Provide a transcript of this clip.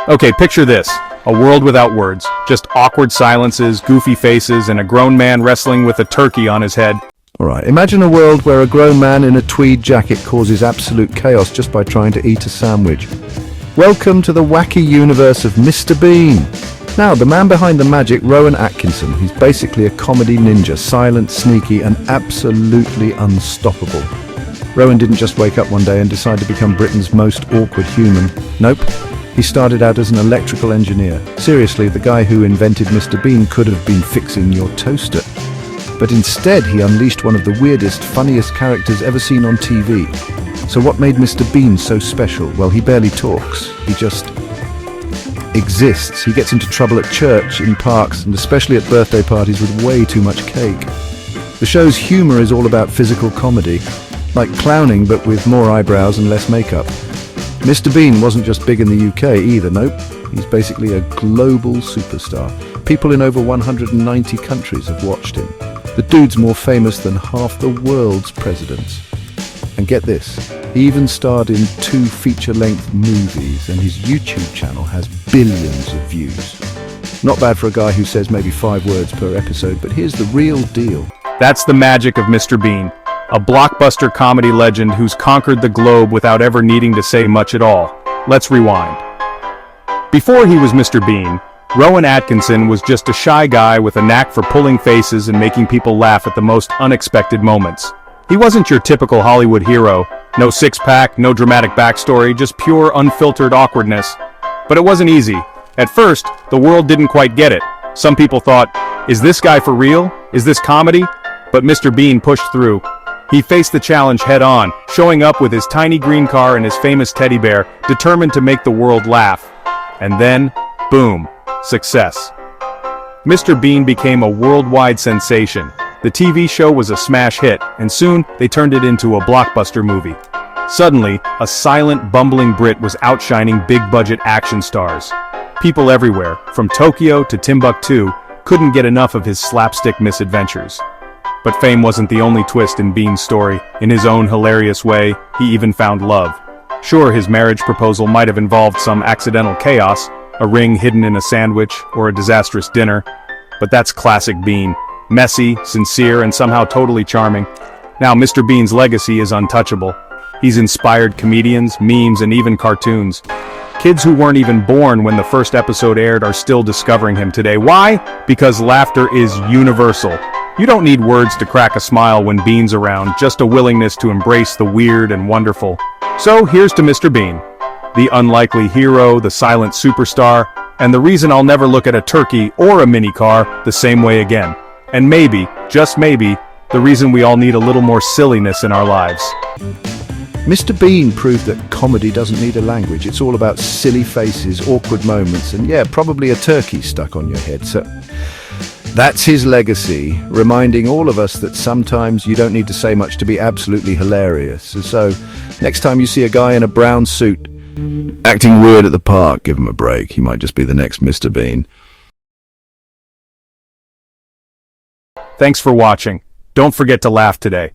Okay, picture this. A world without words. Just awkward silences, goofy faces, and a grown man wrestling with a turkey on his head. Alright, imagine a world where a grown man in a tweed jacket causes absolute chaos just by trying to eat a sandwich. Welcome to the wacky universe of Mr. Bean. Now, the man behind the magic, Rowan Atkinson, he's basically a comedy ninja, silent, sneaky, and absolutely unstoppable. Rowan didn't just wake up one day and decide to become Britain's most awkward human. Nope. He started out as an electrical engineer. Seriously, the guy who invented Mr. Bean could have been fixing your toaster. But instead, he unleashed one of the weirdest, funniest characters ever seen on TV. So what made Mr. Bean so special? Well, he barely talks. He just exists. He gets into trouble at church, in parks, and especially at birthday parties with way too much cake. The show's humor is all about physical comedy, like clowning but with more eyebrows and less makeup. Mr. Bean wasn't just big in the UK either, nope. He's basically a global superstar. People in over 190 countries have watched him. The dude's more famous than half the world's presidents. And get this, he even starred in 2 feature-length movies, and his YouTube channel has billions of views. Not bad for a guy who says maybe 5 words per episode, but here's the real deal. That's the magic of Mr. Bean. A blockbuster comedy legend who's conquered the globe without ever needing to say much at all. Let's rewind. Before he was Mr. Bean, Rowan Atkinson was just a shy guy with a knack for pulling faces and making people laugh at the most unexpected moments. He wasn't your typical Hollywood hero. No six-pack, no dramatic backstory, just pure, unfiltered awkwardness. But it wasn't easy. At first, the world didn't quite get it. Some people thought, is this guy for real? Is this comedy? But Mr. Bean pushed through. He faced the challenge head-on, showing up with his tiny green car and his famous teddy bear, determined to make the world laugh. And then, boom, success. Mr. Bean became a worldwide sensation. The TV show was a smash hit, and soon they turned it into a blockbuster movie. Suddenly, a silent, bumbling Brit was outshining big-budget action stars. People everywhere, from Tokyo to Timbuktu, couldn't get enough of his slapstick misadventures. But fame wasn't the only twist in Bean's story. In his own hilarious way, he even found love. Sure, his marriage proposal might have involved some accidental chaos, a ring hidden in a sandwich, or a disastrous dinner. But that's classic Bean. Messy, sincere, and somehow totally charming. Now, Mr. Bean's legacy is untouchable. He's inspired comedians, memes, and even cartoons. Kids who weren't even born when the first episode aired are still discovering him today. Why? Because laughter is universal. You don't need words to crack a smile when Bean's around, just a willingness to embrace the weird and wonderful. So here's to Mr. Bean, the unlikely hero, the silent superstar, and the reason I'll never look at a turkey or a mini car the same way again. And maybe, just maybe, the reason we all need a little more silliness in our lives. Mr. Bean proved that comedy doesn't need a language. It's all about silly faces, awkward moments, and yeah, probably a turkey stuck on your head. So that's his legacy, reminding all of us that sometimes you don't need to say much to be absolutely hilarious. So next time you see a guy in a brown suit acting weird at the park, give him a break. He might just be the next Mr. Bean. Thanks for watching. Don't forget to laugh today.